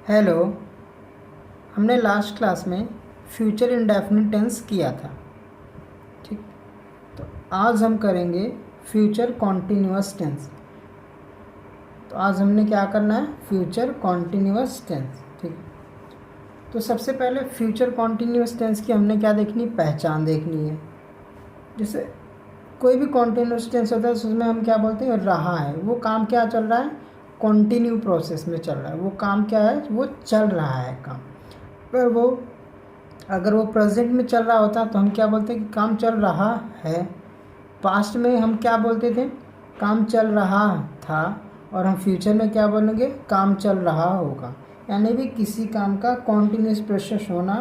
Hello. हमने last class में future indefinite tense किया था, ठीक। तो आज हम करेंगे फ्यूचर कॉन्टिन्यूअस टेंस। तो आज हमने क्या करना है, फ्यूचर कॉन्टिन्यूअस टेंस, ठीक। तो सबसे पहले फ्यूचर कॉन्टिन्यूअस टेंस की हमने क्या देखनी, पहचान देखनी है। जैसे कोई भी कॉन्टिन्यूअस टेंस होता है उसमें हम क्या बोलते हैं, रहा है, वो काम क्या चल रहा है, कॉन्टिन्यू प्रोसेस में चल रहा है, वो काम क्या है, वो चल रहा है काम। पर वो अगर वो प्रेजेंट में चल रहा होता तो हम क्या बोलते हैं कि काम चल रहा है। पास्ट में हम क्या बोलते थे, काम चल रहा था। और हम फ्यूचर में क्या बोलेंगे, काम चल रहा होगा। यानी भी किसी काम का कॉन्टिन्यूस प्रोसेस होना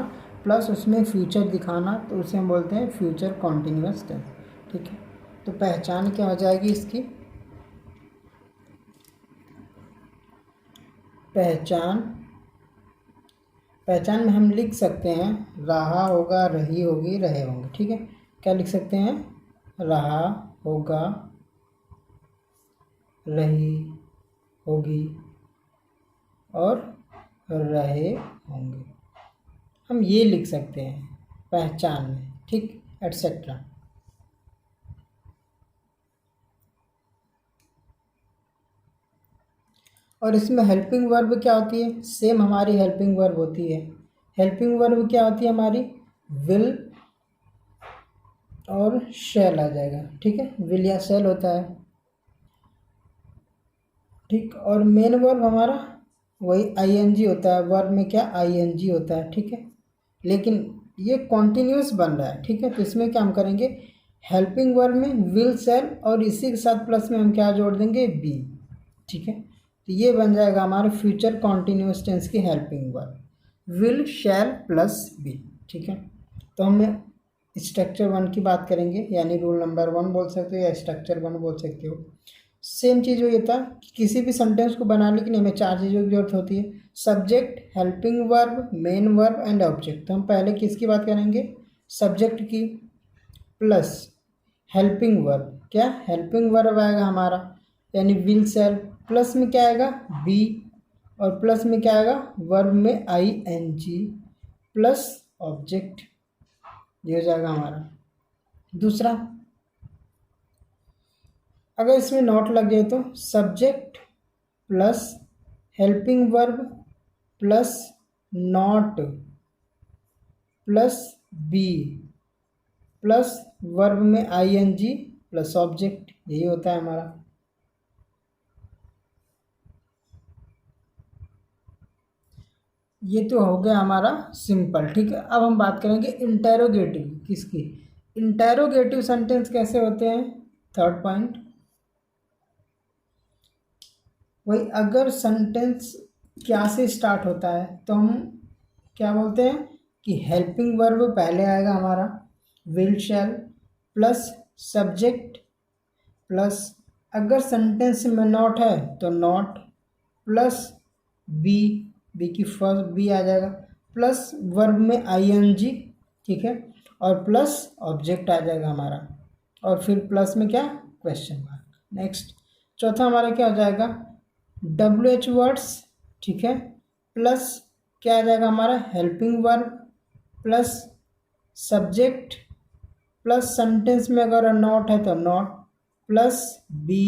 प्लस उसमें फ्यूचर दिखाना, तो उसे हम बोलते हैं फ्यूचर कॉन्टिन्यूस टेंस, ठीक है। तो पहचान क्या हो जाएगी इसकी, पहचान पहचान में हम लिख सकते हैं रहा होगा, रही होगी, रहे होंगे, ठीक है। क्या लिख सकते हैं, रहा होगा, रही होगी और रहे होंगे, हम ये लिख सकते हैं पहचान में, ठीक, एटसेट्रा। और इसमें हेल्पिंग वर्ब क्या होती है, सेम हमारी हेल्पिंग वर्ब होती है। हेल्पिंग वर्ब क्या होती है हमारी, विल और शैल आ जाएगा, ठीक है, विल या शैल होता है, ठीक। और मेन वर्ब हमारा वही आईएनजी होता है, वर्ब में क्या आईएनजी होता है, ठीक है। लेकिन ये कॉन्टिन्यूस बन रहा है, ठीक है। तो इसमें क्या हम करेंगे, हेल्पिंग वर्ब में विल शैल और इसी के साथ प्लस में हम क्या जोड़ देंगे, बी, ठीक है। तो ये बन जाएगा हमारे फ्यूचर कॉन्टिन्यूस टेंस की helping verb, will shall plus be, ठीक है। तो हम स्ट्रक्चर वन की बात करेंगे, यानी रूल नंबर वन बोल सकते हो या स्ट्रक्चर वन बोल सकते हो। सेम चीज़ ये था कि किसी भी सेंटेंस को बनाने के लिए हमें चार चीज़ों की जरूरत होती है, subject, helping verb, main verb and object. तो हम पहले किसकी बात करेंगे, सब्जेक्ट की, प्लस हेल्पिंग वर्ब, क्या हेल्पिंग वर्ब आएगा हमारा, यानी विल शैल, प्लस में क्या आएगा, बी, और प्लस में क्या आएगा, वर्ब में I N G plus object, ये हो जाएगा हमारा। दूसरा, अगर इसमें नॉट लग जाए तो subject plus helping verb plus not plus be plus verb में आईएनजी प्लस ऑब्जेक्ट, यही होता है हमारा। ये तो हो गया हमारा सिंपल, ठीक है। अब हम बात करेंगे इंटेरोगेटिव किसकी, इंटेरोगेटिव सेंटेंस कैसे होते हैं, थर्ड पॉइंट, वही अगर सेंटेंस क्या से स्टार्ट होता है तो हम क्या बोलते हैं कि हेल्पिंग वर्ब पहले आएगा हमारा, will shall plus subject plus, अगर सेंटेंस में नॉट है तो नॉट प्लस बी, बी की फर्स्ट बी आ जाएगा, प्लस वर्ब में आईएनजी, ठीक है, और प्लस ऑब्जेक्ट आ जाएगा हमारा, और फिर प्लस में क्या, क्वेश्चन मार्क। नेक्स्ट, चौथा हमारा क्या हो जाएगा, डब्ल्यू एच वर्ड्स, ठीक है, प्लस क्या आ जाएगा हमारा, helping verb plus subject plus sentence में अगर नॉट है तो not plus be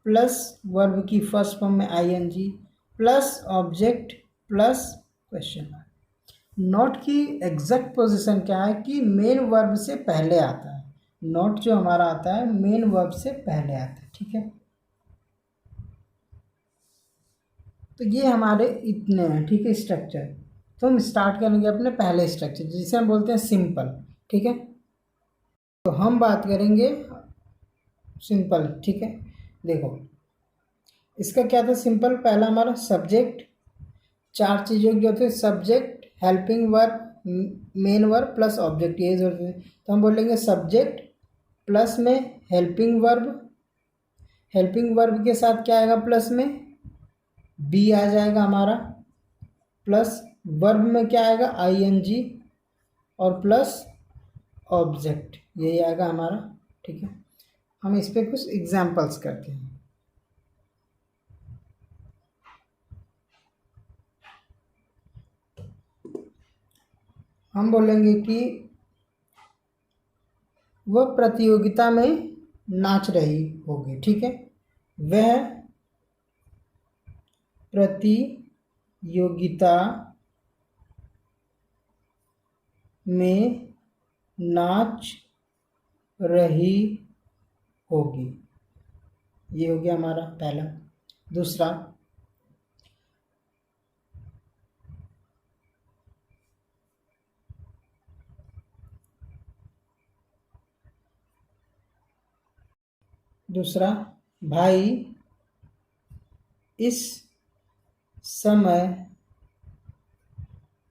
plus verb की फर्स्ट फॉर्म में ING plus object plus question mark. Not की एग्जैक्ट पोजीशन क्या है कि मेन वर्ब से पहले आता है, नॉट जो हमारा आता है मेन वर्ब से पहले आता है, ठीक है। तो ये हमारे इतने हैं, ठीक है, स्ट्रक्चर। तो हम स्टार्ट करेंगे अपने पहले स्ट्रक्चर जिसे हम बोलते हैं सिंपल, ठीक है। तो हम बात करेंगे सिंपल, ठीक है। देखो इसका क्या था, सिंपल पहला हमारा सब्जेक्ट, चार चीज़ों की होती है, subject, helping verb, main verb plus object, ये जरूरत है। तो हम बोलेंगे सब्जेक्ट प्लस में हेल्पिंग वर्ब, हेल्पिंग वर्ब के साथ क्या आएगा, प्लस में बी आ जाएगा हमारा, प्लस वर्ब में क्या आएगा, आईएनजी, और प्लस ऑब्जेक्ट, यही आएगा हमारा, ठीक है। हम इस पर कुछ एग्जाम्पल्स करते हैं। हम बोलेंगे कि वह प्रतियोगिता में नाच रही होगी, ठीक है। वह प्रतियोगिता में नाच रही होगी। ये हो गया हमारा पहला। दूसरा, भाई इस समय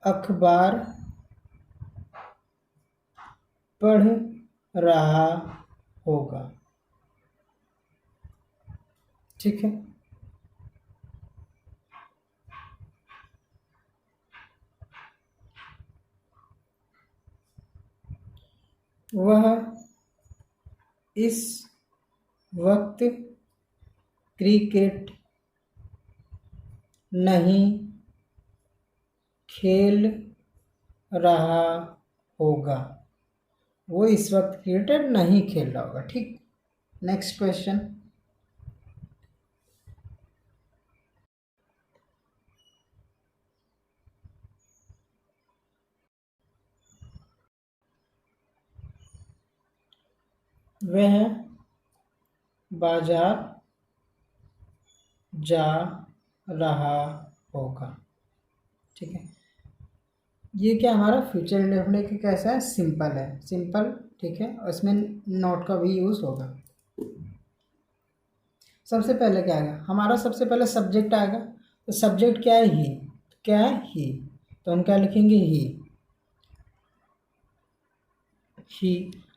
अखबार पढ़ रहा होगा, ठीक है। वह इस वक्त क्रिकेट नहीं खेल रहा होगा। वो इस वक्त क्रिकेट नहीं खेल रहा होगा, ठीक। नेक्स्ट क्वेश्चन, वह बाजार जा रहा होगा, ठीक है। ये क्या हमारा फ्यूचर इंडेफिनिट कैसा है, सिंपल है, सिंपल, ठीक है। और इसमें नॉट का भी यूज़ होगा। सबसे पहले क्या आएगा हमारा, सबसे पहले सब्जेक्ट आएगा। तो सब्जेक्ट क्या है, ही। क्या है, ही। तो हम क्या लिखेंगे, ही।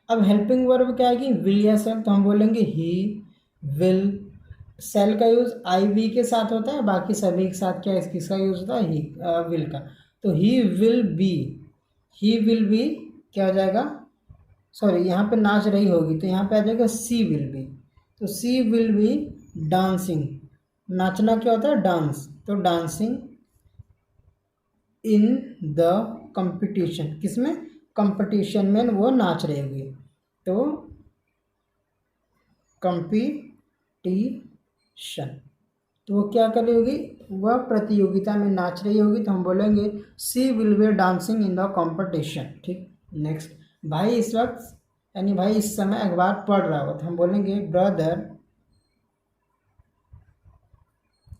अब हेल्पिंग वर्ब क्या आएगी, विल या सेल। तो हम बोलेंगे ही विल। सेल का यूज आई वी के साथ होता है, बाकी सभी के साथ क्या किसका यूज होता है, ही, विल का। तो ही will B, he will B क्या हो जाएगा, सॉरी यहाँ पे नाच रही होगी तो यहाँ पे आ जाएगा सी विल बी। तो सी विल बी डांसिंग। नाचना क्या होता है, डांस। तो डांसिंग इन द कंपटीशन, किसमें, कंपटीशन में वो नाच रही होगी। तो कंपटीशन, तो वो क्या कर रही होगी, वह प्रतियोगिता में नाच रही होगी। तो हम बोलेंगे she will be dancing in the competition, ठीक। नेक्स्ट, भाई इस वक्त यानी भाई इस समय अखबार पढ़ रहा होगा। तो हम बोलेंगे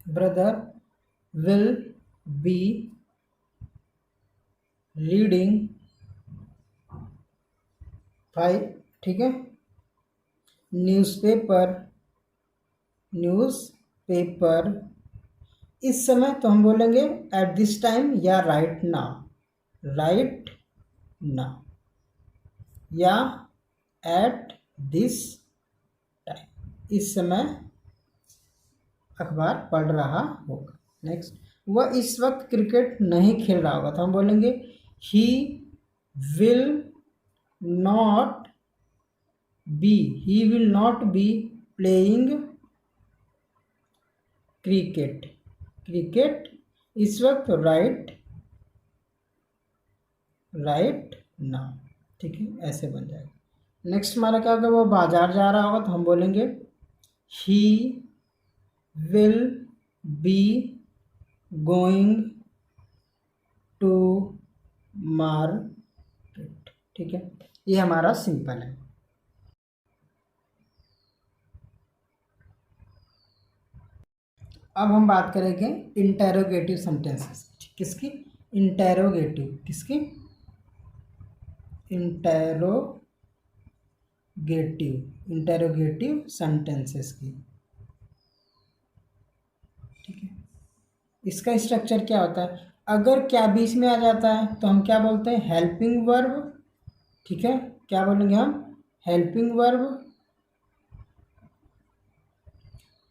ब्रदर विल बी रीडिंग, भाई, ठीक है, न्यूज़पेपर इस समय। तो हम बोलेंगे एट दिस टाइम या राइट नाउ, या एट दिस टाइम, इस समय अखबार पढ़ रहा होगा। नेक्स्ट, वह इस वक्त क्रिकेट नहीं खेल रहा होगा। तो हम बोलेंगे he will not be playing cricket इस वक्त राइट नाउ, ठीक है, ऐसे बन जाएगा। नेक्स्ट हमारा क्या होगा, वो बाजार जा रहा होगा। तो हम बोलेंगे he will be going to market, ठीक है। ये हमारा सिंपल है। अब हम बात करेंगे इंटेरोगेटिव सेंटेंसेस, किसकी, इंटेरोगेटिव सेंटेंसेस की, ठीक है। इसका स्ट्रक्चर क्या होता है, अगर क्या बीच में आ जाता है तो हम क्या बोलते हैं, हेल्पिंग वर्ब, ठीक है। क्या बोलेंगे हम, हेल्पिंग वर्ब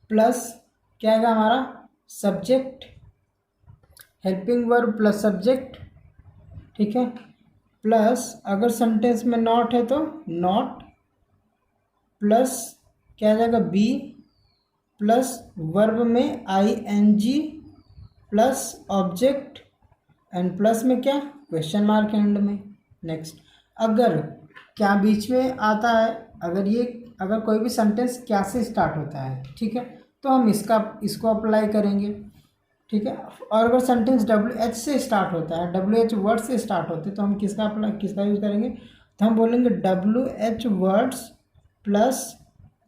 प्लस क्या आएगा हमारा, subject, helping verb plus subject, ठीक है। प्लस अगर सेंटेंस में नॉट है तो नॉट, प्लस क्या आ जाएगा, बी, प्लस वर्ब में I N G, plus object, and plus में क्या, क्वेश्चन मार्क एंड में। नेक्स्ट, अगर क्या बीच में आता है, अगर कोई भी सेंटेंस क्या से स्टार्ट होता है, ठीक है, तो हम इसको अप्लाई करेंगे, ठीक है। और अगर सेंटेंस WH से स्टार्ट होता है, WH वर्ड से स्टार्ट होते हैं, तो हम किसका यूज़ करेंगे, तो हम बोलेंगे WH words plus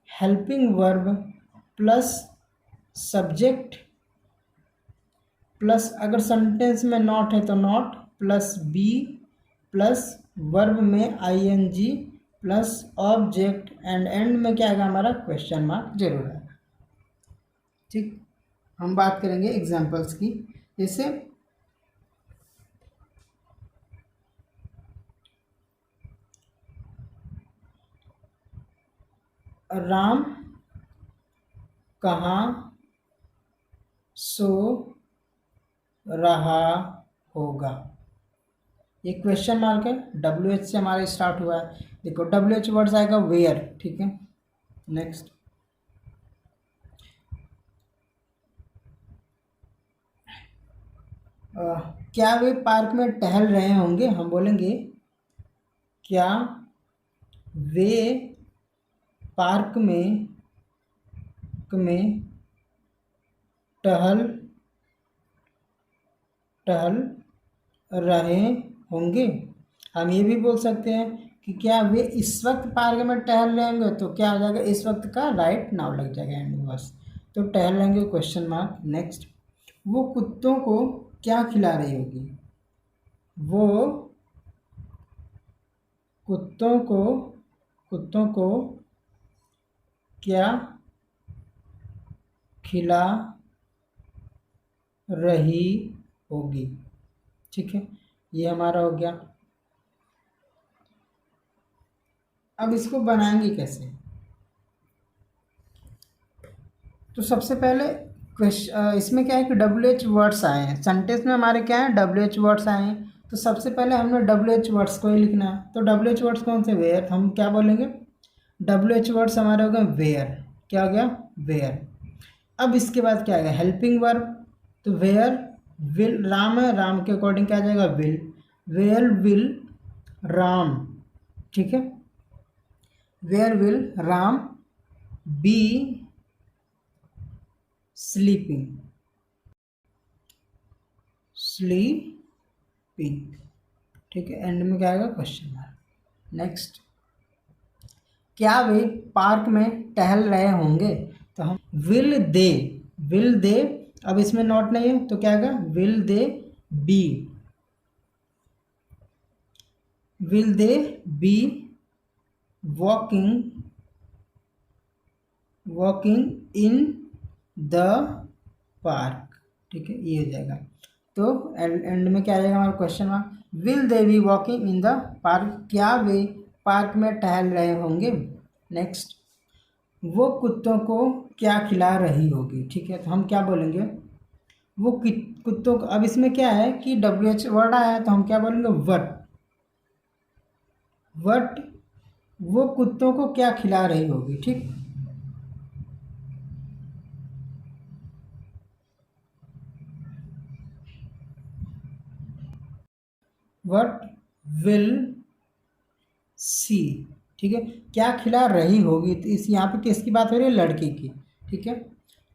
helping verb plus subject plus, अगर सेंटेंस में नॉट है तो not plus be plus verb में ING प्लस ऑब्जेक्ट एंड में क्या आएगा हमारा, क्वेश्चन मार्क जरूर आएगा। ठीक, हम बात करेंगे एग्जांपल्स की। जैसे राम कहाँ सो रहा होगा, ये क्वेश्चन मार्क है, WH से हमारा स्टार्ट हुआ है। देखो WH वर्ड्स आएगा वेयर, ठीक है। नेक्स्ट, क्या वे पार्क में टहल रहे होंगे, हम बोलेंगे क्या वे पार्क में टहल रहे होंगे। हम ये भी बोल सकते हैं कि क्या वे इस वक्त पार्क में टहल रहे होंगे, तो क्या हो जाएगा, इस वक्त का राइट नाउ लग जाएगा एंड में बस, तो टहल रहेंगे क्वेश्चन मार्क। नेक्स्ट, वो कुत्तों को क्या खिला रही होगी, वो कुत्तों को क्या खिला रही होगी, ठीक है, ये हमारा हो गया। अब इसको बनाएंगे कैसे, तो सबसे पहले इसमें क्या है कि WH वर्ड्स आए हैं सेंटेंस में, हमारे क्या है WH वर्ड्स आए हैं, तो सबसे पहले हमने WH वर्ड्स को ही लिखना है। तो WH वर्ड्स कौन से, वेयर, हम क्या बोलेंगे, WH वर्ड्स हमारे हो गए वेयर, क्या हो गया, वेयर। अब इसके बाद क्या आएगा, हेल्पिंग वर्ब, तो वेयर विल, राम है, राम के अकॉर्डिंग क्या आ जाएगा, विल, वेयर विल राम, ठीक है, where will Ram be sleeping, ठीक है, एंड में क्या आएगा, क्वेश्चन मार्क। नेक्स्ट, क्या वे पार्क में टहल रहे होंगे, तो हम विल दे, अब इसमें नॉट नहीं है तो क्या आएगा, will they be walking in the park, ठीक है, ये हो जाएगा। तो एंड में क्या आ जाएगा हमारा, question mark, will they be walking in the park, क्या वे पार्क में टहल रहे होंगे। नेक्स्ट, वो कुत्तों को क्या खिला रही होगी, ठीक है, तो हम क्या बोलेंगे, वो कुत्तों को, अब इसमें क्या है कि WH वर्ड आया है, तो हम क्या बोलेंगे, वट वो कुत्तों को क्या खिला रही होगी, ठीक। वट विल सी, ठीक है, क्या खिला रही होगी, तो इस यहाँ पे किसकी बात हो रही है, लड़की की, ठीक है।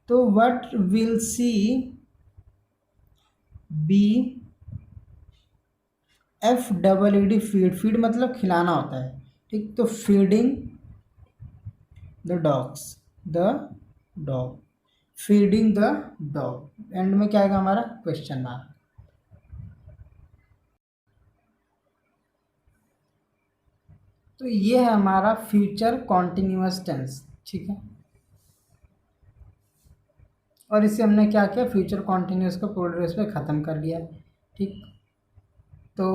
तो what will she be FEED, feed मतलब खिलाना होता है, ठीक, तो feeding the dog, feeding the dog, end में क्या आएगा हमारा, क्वेश्चन मार्क। तो ये है हमारा फ्यूचर कॉन्टिन्यूअस टेंस, ठीक है, और इसे हमने क्या किया, फ्यूचर कॉन्टिन्यूअस को प्रोग्रेस पे ख़त्म कर लिया, ठीक। तो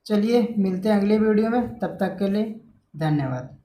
चलिए मिलते हैं अगले वीडियो में, तब तक के लिए धन्यवाद।